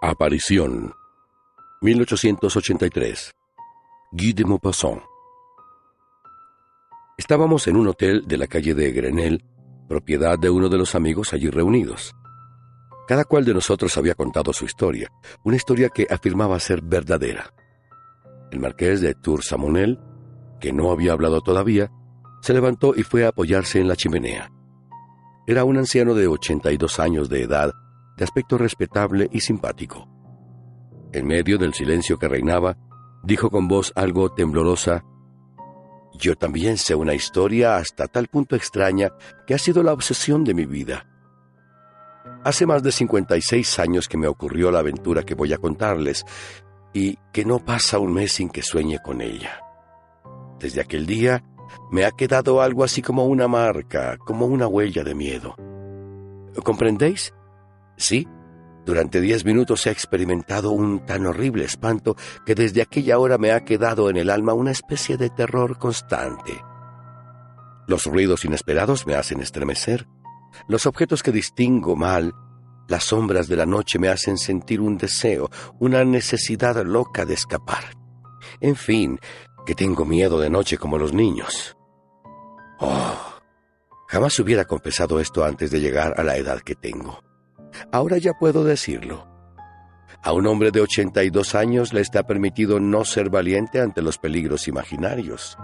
Aparición, 1883. Guy de Maupassant. Estábamos en un hotel de la calle de Grenelle, propiedad de uno de los amigos allí reunidos. Cada cual de nosotros había contado su historia, una historia que afirmaba ser verdadera. El marqués de Tour-Samonel, que no había hablado todavía, se levantó y fue a apoyarse en la chimenea. Era un anciano de 82 años de edad, de aspecto respetable y simpático. En medio del silencio que reinaba, dijo con voz algo temblorosa: «Yo también sé una historia hasta tal punto extraña que ha sido la obsesión de mi vida. Hace más de 56 años que me ocurrió la aventura que voy a contarles, y que no pasa un mes sin que sueñe con ella. Desde aquel día me ha quedado algo así como una marca, como una huella de miedo. ¿Comprendéis? Sí, durante 10 minutos he experimentado un tan horrible espanto que desde aquella hora me ha quedado en el alma una especie de terror constante. Los ruidos inesperados me hacen estremecer, los objetos que distingo mal, las sombras de la noche me hacen sentir un deseo, una necesidad loca de escapar. En fin, que tengo miedo de noche como los niños. Oh, jamás hubiera confesado esto antes de llegar a la edad que tengo. Ahora ya puedo decirlo. A un hombre de 82 años le está permitido no ser valiente ante los peligros imaginarios.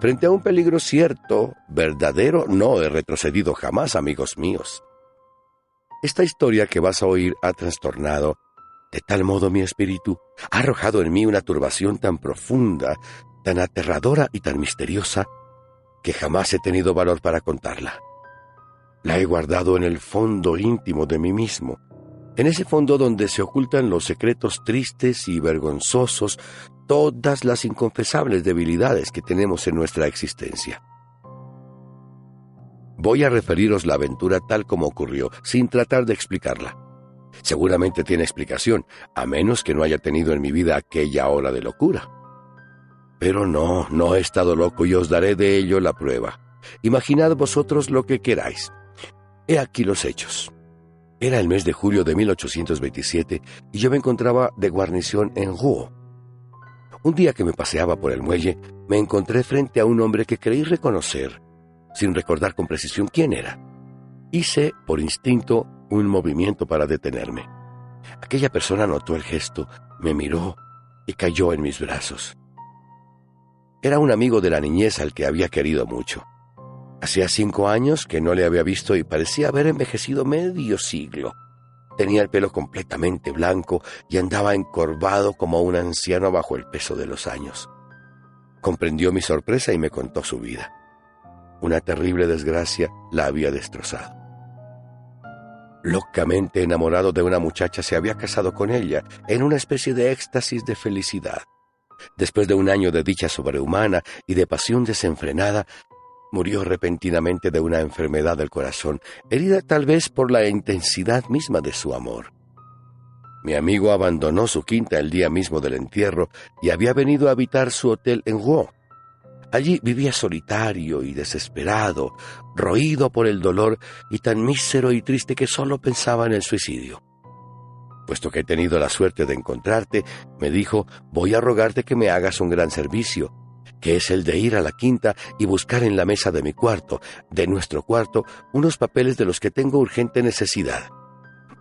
Frente a un peligro cierto, verdadero, no he retrocedido jamás, amigos míos. Esta historia que vas a oír ha trastornado de tal modo mi espíritu, ha arrojado en mí una turbación tan profunda, tan aterradora y tan misteriosa, que jamás he tenido valor para contarla. La he guardado en el fondo íntimo de mí mismo, en ese fondo donde se ocultan los secretos tristes y vergonzosos, todas las inconfesables debilidades que tenemos en nuestra existencia. Voy a referiros la aventura tal como ocurrió, sin tratar de explicarla. Seguramente tiene explicación, a menos que no haya tenido en mi vida aquella hora de locura. Pero no he estado loco y os daré de ello la prueba. Imaginad vosotros lo que queráis. He aquí los hechos. Era el mes de julio de 1827 y yo me encontraba de guarnición en Rouen. Un día que me paseaba por el muelle, me encontré frente a un hombre que creí reconocer, sin recordar con precisión quién era. Hice, por instinto, un movimiento para detenerme. Aquella persona notó el gesto, me miró y cayó en mis brazos. Era un amigo de la niñez al que había querido mucho. Hacía 5 años que no le había visto y parecía haber envejecido medio siglo. Tenía el pelo completamente blanco y andaba encorvado como un anciano bajo el peso de los años. Comprendió mi sorpresa y me contó su vida. Una terrible desgracia la había destrozado. Locamente enamorado de una muchacha, se había casado con ella en una especie de éxtasis de felicidad. Después de un año de dicha sobrehumana y de pasión desenfrenada, murió repentinamente de una enfermedad del corazón, herida tal vez por la intensidad misma de su amor. Mi amigo abandonó su quinta el día mismo del entierro y había venido a habitar su hotel en Rouen. Allí vivía solitario y desesperado, roído por el dolor y tan mísero y triste que solo pensaba en el suicidio. Puesto que he tenido la suerte de encontrarte, me dijo, voy a rogarte que me hagas un gran servicio, que es el de ir a la quinta y buscar en la mesa de mi cuarto, de nuestro cuarto, unos papeles de los que tengo urgente necesidad.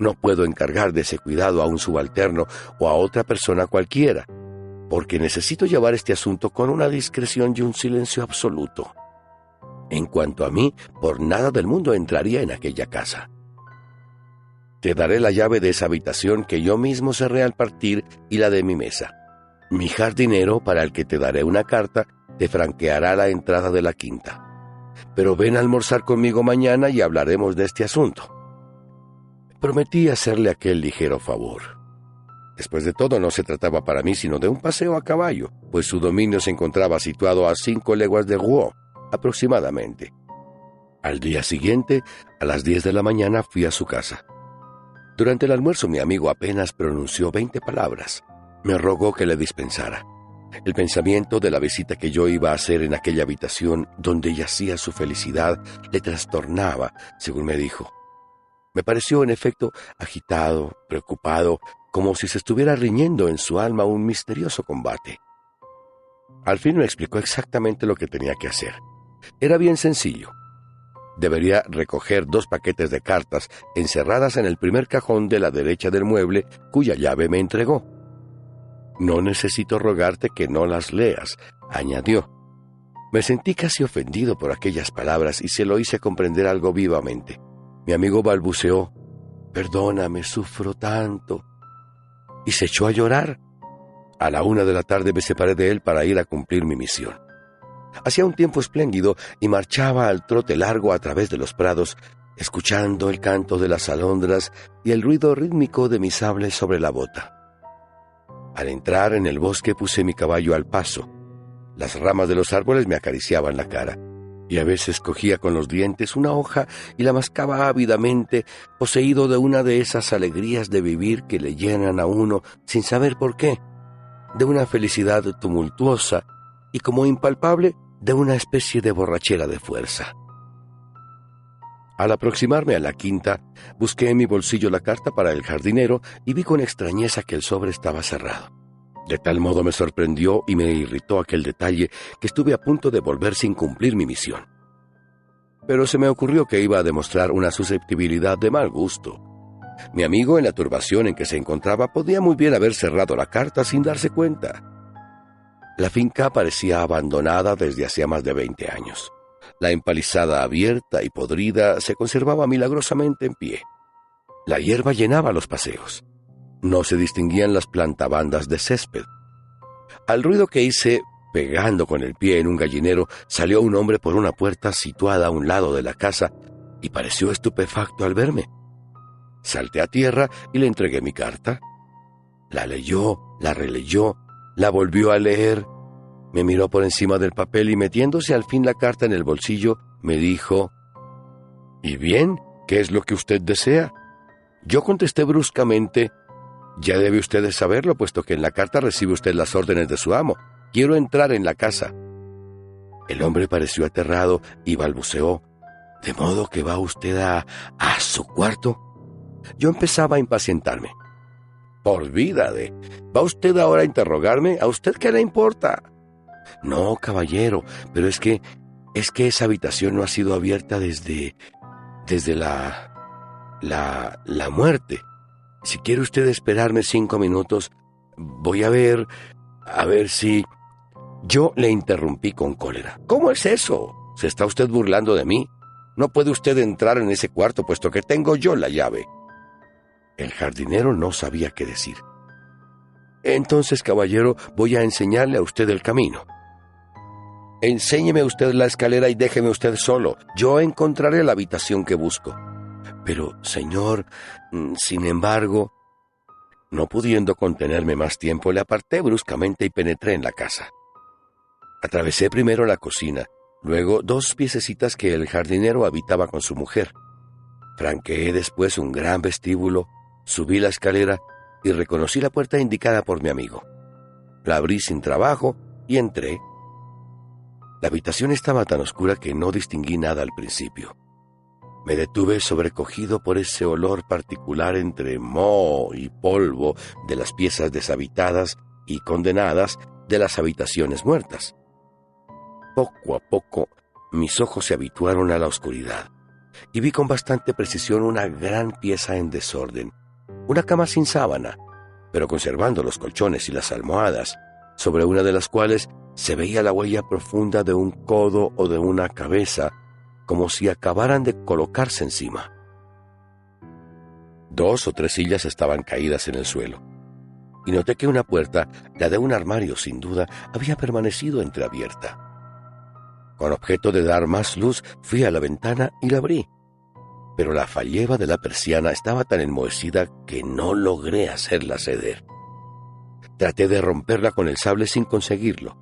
No puedo encargar de ese cuidado a un subalterno o a otra persona cualquiera, porque necesito llevar este asunto con una discreción y un silencio absoluto. En cuanto a mí, por nada del mundo entraría en aquella casa. Te daré la llave de esa habitación que yo mismo cerré al partir y la de mi mesa. Mi jardinero, para el que te daré una carta, te franqueará la entrada de la quinta. Pero ven a almorzar conmigo mañana y hablaremos de este asunto. Prometí hacerle aquel ligero favor. Después de todo, no se trataba para mí sino de un paseo a caballo, pues su dominio se encontraba situado a 5 leguas de Rouen, aproximadamente. Al día siguiente, a las 10 de la mañana, fui a su casa. Durante el almuerzo, mi amigo apenas pronunció 20 palabras. Me rogó que le dispensara. El pensamiento de la visita que yo iba a hacer en aquella habitación donde yacía su felicidad le trastornaba, según me dijo. Me pareció, en efecto, agitado, preocupado, como si se estuviera riñendo en su alma un misterioso combate. Al fin me explicó exactamente lo que tenía que hacer. Era bien sencillo. Debería recoger 2 paquetes de cartas encerradas en el primer cajón de la derecha del mueble cuya llave me entregó. «No necesito rogarte que no las leas», añadió. Me sentí casi ofendido por aquellas palabras y se lo hice comprender algo vivamente. Mi amigo balbuceó: «Perdóname, sufro tanto», y se echó a llorar. A la 1 de la tarde me separé de él para ir a cumplir mi misión. Hacía un tiempo espléndido y marchaba al trote largo a través de los prados, escuchando el canto de las alondras y el ruido rítmico de mi sable sobre la bota. Al entrar en el bosque puse mi caballo al paso. Las ramas de los árboles me acariciaban la cara, y a veces cogía con los dientes una hoja y la mascaba ávidamente, poseído de una de esas alegrías de vivir que le llenan a uno sin saber por qué, de una felicidad tumultuosa y como impalpable de una especie de borrachera de fuerza. Al aproximarme a la quinta, busqué en mi bolsillo la carta para el jardinero y vi con extrañeza que el sobre estaba cerrado. De tal modo me sorprendió y me irritó aquel detalle que estuve a punto de volver sin cumplir mi misión. Pero se me ocurrió que iba a demostrar una susceptibilidad de mal gusto. Mi amigo, en la turbación en que se encontraba, podía muy bien haber cerrado la carta sin darse cuenta. La finca parecía abandonada desde hacía más de 20 años. La empalizada abierta y podrida se conservaba milagrosamente en pie. La hierba llenaba los paseos. No se distinguían las plantabandas de césped. Al ruido que hice, pegando con el pie en un gallinero, salió un hombre por una puerta situada a un lado de la casa y pareció estupefacto al verme. Salté a tierra y le entregué mi carta. La leyó, la releyó, la volvió a leer. Me miró por encima del papel y, metiéndose al fin la carta en el bolsillo, me dijo: «¿Y bien? ¿Qué es lo que usted desea?». Yo contesté bruscamente: «Ya debe usted de saberlo, puesto que en la carta recibe usted las órdenes de su amo. Quiero entrar en la casa». El hombre pareció aterrado y balbuceó: «¿De modo que va usted a su cuarto?». Yo empezaba a impacientarme. «Por vida de... ¿Va usted ahora a interrogarme? ¿A usted qué le importa?». «No, caballero, pero es que esa habitación no ha sido abierta desde la muerte. Si quiere usted esperarme 5 minutos, voy a ver si...». Yo le interrumpí con cólera. «¿Cómo es eso? ¿Se está usted burlando de mí? No puede usted entrar en ese cuarto, puesto que tengo yo la llave». El jardinero no sabía qué decir. «Entonces, caballero, voy a enseñarle a usted el camino». «Enséñeme usted la escalera y déjeme usted solo. Yo encontraré la habitación que busco». «Pero, señor, sin embargo...». No pudiendo contenerme más tiempo, le aparté bruscamente y penetré en la casa. Atravesé primero la cocina, luego 2 piececitas que el jardinero habitaba con su mujer. Franqueé después un gran vestíbulo, subí la escalera y reconocí la puerta indicada por mi amigo. La abrí sin trabajo y entré. La habitación estaba tan oscura que no distinguí nada al principio. Me detuve sobrecogido por ese olor particular entre moho y polvo de las piezas deshabitadas y condenadas de las habitaciones muertas. Poco a poco mis ojos se habituaron a la oscuridad y vi con bastante precisión una gran pieza en desorden, una cama sin sábana, pero conservando los colchones y las almohadas, sobre una de las cuales se veía la huella profunda de un codo o de una cabeza, como si acabaran de colocarse encima. 2 o 3 sillas estaban caídas en el suelo, y noté que una puerta, la de un armario sin duda, había permanecido entreabierta. Con objeto de dar más luz, fui a la ventana y la abrí, pero la falleba de la persiana estaba tan enmohecida que no logré hacerla ceder. Traté de romperla con el sable sin conseguirlo.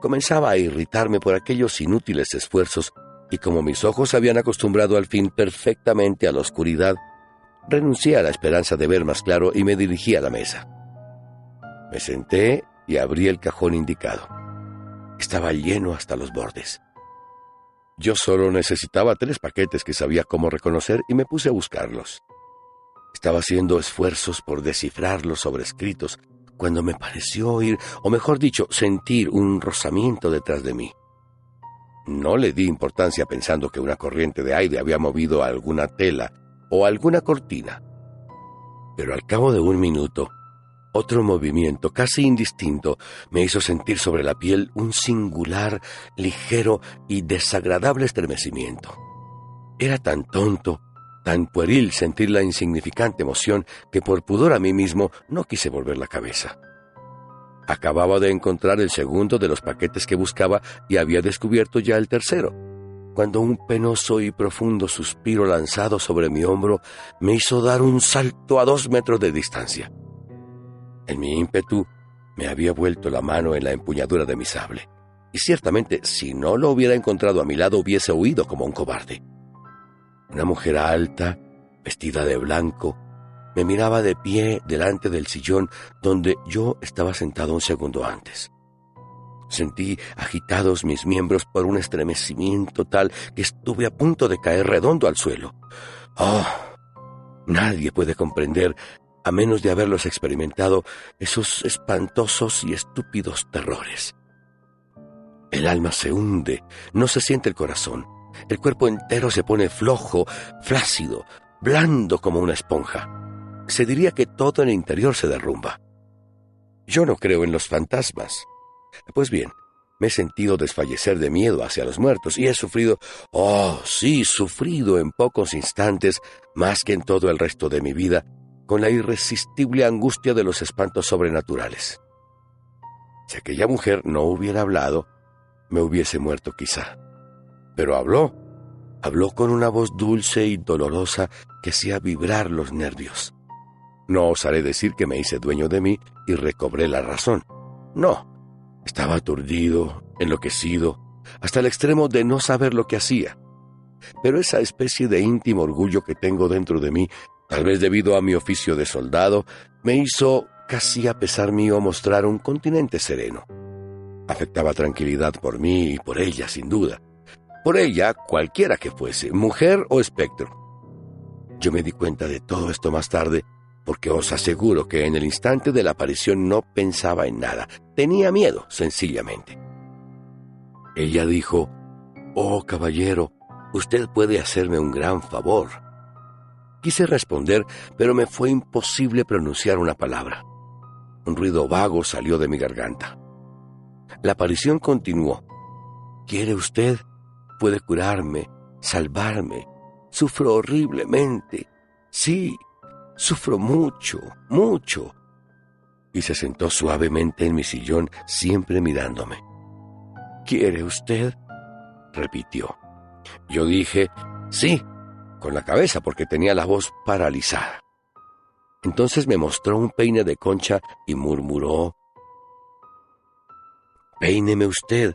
Comenzaba a irritarme por aquellos inútiles esfuerzos, y como mis ojos se habían acostumbrado al fin perfectamente a la oscuridad, renuncié a la esperanza de ver más claro y me dirigí a la mesa. Me senté y abrí el cajón indicado. Estaba lleno hasta los bordes. Yo solo necesitaba 3 paquetes que sabía cómo reconocer y me puse a buscarlos. Estaba haciendo esfuerzos por descifrar los sobrescritos cuando me pareció oír, o mejor dicho, sentir un rozamiento detrás de mí. No le di importancia pensando que una corriente de aire había movido alguna tela o alguna cortina. Pero al cabo de un minuto, otro movimiento casi indistinto me hizo sentir sobre la piel un singular, ligero y desagradable estremecimiento. Era tan tonto, tan pueril sentir la insignificante emoción que por pudor a mí mismo no quise volver la cabeza. Acababa de encontrar el segundo de los paquetes que buscaba y había descubierto ya el tercero, cuando un penoso y profundo suspiro lanzado sobre mi hombro me hizo dar un salto a 2 metros de distancia. En mi ímpetu me había vuelto la mano en la empuñadura de mi sable, y ciertamente si no lo hubiera encontrado a mi lado hubiese huido como un cobarde. Una mujer alta, vestida de blanco, me miraba de pie delante del sillón donde yo estaba sentado un segundo antes. Sentí agitados mis miembros por un estremecimiento tal que estuve a punto de caer redondo al suelo. ¡Oh! Nadie puede comprender, a menos de haberlos experimentado, esos espantosos y estúpidos terrores. El alma se hunde, no se siente el corazón. El cuerpo entero se pone flojo, flácido, blando como una esponja. Se diría que todo en el interior se derrumba. Yo no creo en los fantasmas. Pues bien, me he sentido desfallecer de miedo hacia los muertos y he sufrido, oh sí, sufrido en pocos instantes, más que en todo el resto de mi vida, con la irresistible angustia de los espantos sobrenaturales. Si aquella mujer no hubiera hablado, me hubiese muerto quizá. Pero habló con una voz dulce y dolorosa que hacía vibrar los nervios. No osaré decir que me hice dueño de mí y recobré la razón. No, estaba aturdido, enloquecido, hasta el extremo de no saber lo que hacía. Pero esa especie de íntimo orgullo que tengo dentro de mí, tal vez debido a mi oficio de soldado, me hizo, casi a pesar mío, mostrar un continente sereno. Afectaba tranquilidad por mí y por ella, sin duda. Por ella, cualquiera que fuese, mujer o espectro. Yo me di cuenta de todo esto más tarde, porque os aseguro que en el instante de la aparición no pensaba en nada. Tenía miedo, sencillamente. Ella dijo: «Oh, caballero, usted puede hacerme un gran favor». Quise responder, pero me fue imposible pronunciar una palabra. Un ruido vago salió de mi garganta. La aparición continuó. «¿Quiere usted? Puede curarme, salvarme. Sufro horriblemente. Sí, sufro mucho, mucho». Y se sentó suavemente en mi sillón, siempre mirándome. «¿Quiere usted?», repitió. Yo dije «sí», con la cabeza porque tenía la voz paralizada. Entonces me mostró un peine de concha y murmuró: «Péineme usted.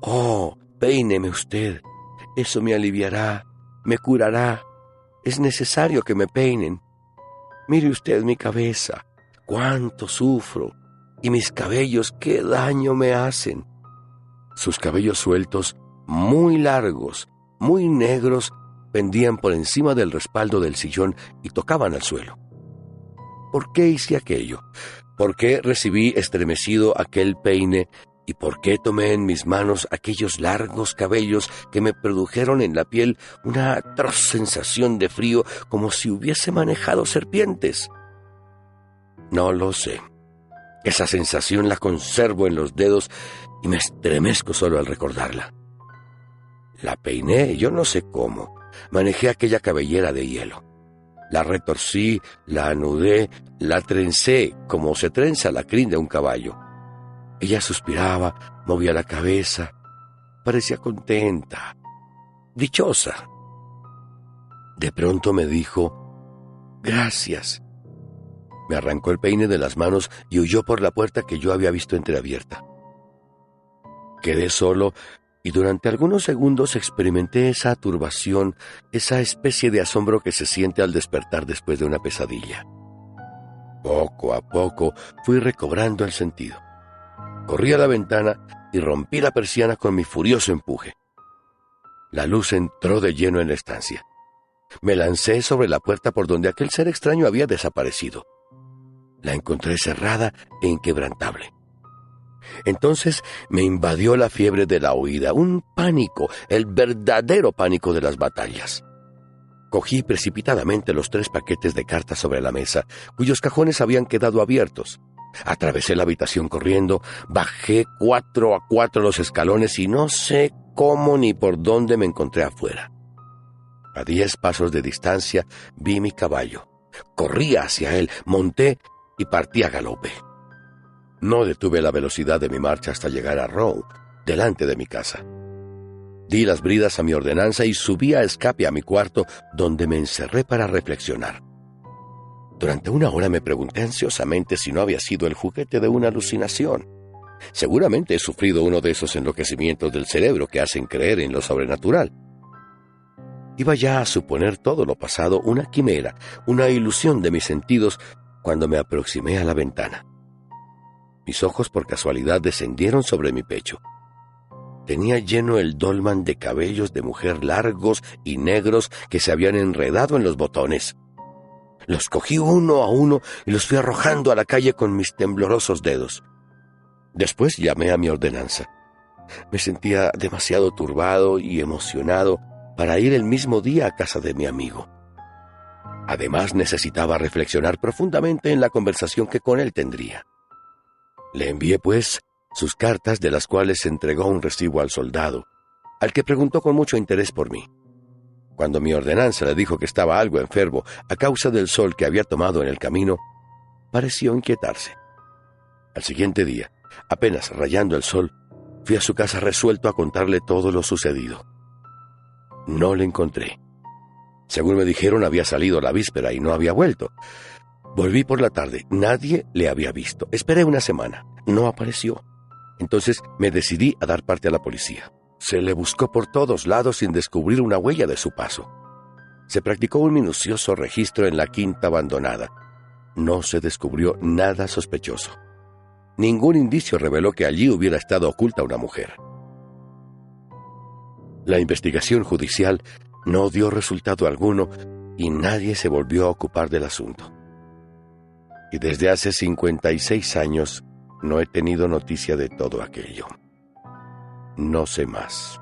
Oh, péineme usted. Eso me aliviará, me curará. Es necesario que me peinen. Mire usted mi cabeza, cuánto sufro, y mis cabellos qué daño me hacen». Sus cabellos sueltos, muy largos, muy negros, pendían por encima del respaldo del sillón y tocaban al suelo. ¿Por qué hice aquello? ¿Por qué recibí estremecido aquel peine? ¿Y por qué tomé en mis manos aquellos largos cabellos que me produjeron en la piel una atroz sensación de frío, como si hubiese manejado serpientes? No lo sé. Esa sensación la conservo en los dedos y me estremezco solo al recordarla. La peiné, yo no sé cómo. Manejé aquella cabellera de hielo. La retorcí, la anudé, la trencé como se trenza la crin de un caballo. Ella suspiraba, movía la cabeza, parecía contenta, dichosa. De pronto me dijo: «Gracias». Me arrancó el peine de las manos y huyó por la puerta que yo había visto entreabierta. Quedé solo y durante algunos segundos experimenté esa turbación, esa especie de asombro que se siente al despertar después de una pesadilla. Poco a poco fui recobrando el sentido. Corrí a la ventana y rompí la persiana con mi furioso empuje. La luz entró de lleno en la estancia. Me lancé sobre la puerta por donde aquel ser extraño había desaparecido. La encontré cerrada e inquebrantable. Entonces me invadió la fiebre de la huida, un pánico, el verdadero pánico de las batallas. Cogí precipitadamente los 3 paquetes de cartas sobre la mesa, cuyos cajones habían quedado abiertos. Atravesé la habitación corriendo, bajé 4 a 4 los escalones y no sé cómo ni por dónde me encontré afuera. A 10 pasos de distancia vi mi caballo. Corrí hacia él, monté y partí a galope. No detuve la velocidad de mi marcha hasta llegar a Row, delante de mi casa. Di las bridas a mi ordenanza y subí a escape a mi cuarto, donde me encerré para reflexionar. Durante 1 hora me pregunté ansiosamente si no había sido el juguete de una alucinación. Seguramente he sufrido uno de esos enloquecimientos del cerebro que hacen creer en lo sobrenatural. Iba ya a suponer todo lo pasado una quimera, una ilusión de mis sentidos, cuando me aproximé a la ventana. Mis ojos por casualidad descendieron sobre mi pecho. Tenía lleno el dolman de cabellos de mujer largos y negros que se habían enredado en los botones. Los cogí uno a uno y los fui arrojando a la calle con mis temblorosos dedos. Después llamé a mi ordenanza. Me sentía demasiado turbado y emocionado para ir el mismo día a casa de mi amigo. Además, necesitaba reflexionar profundamente en la conversación que con él tendría. Le envié, pues, sus cartas, de las cuales entregó un recibo al soldado, al que preguntó con mucho interés por mí. Cuando mi ordenanza le dijo que estaba algo enfermo a causa del sol que había tomado en el camino, pareció inquietarse. Al siguiente día, apenas rayando el sol, fui a su casa resuelto a contarle todo lo sucedido. No le encontré. Según me dijeron, había salido la víspera y no había vuelto. Volví por la tarde. Nadie le había visto. Esperé 1 semana. No apareció. Entonces me decidí a dar parte a la policía. Se le buscó por todos lados sin descubrir una huella de su paso. Se practicó un minucioso registro en la quinta abandonada. No se descubrió nada sospechoso. Ningún indicio reveló que allí hubiera estado oculta una mujer. La investigación judicial no dio resultado alguno y nadie se volvió a ocupar del asunto. Y desde hace 56 años no he tenido noticia de todo aquello. No sé más.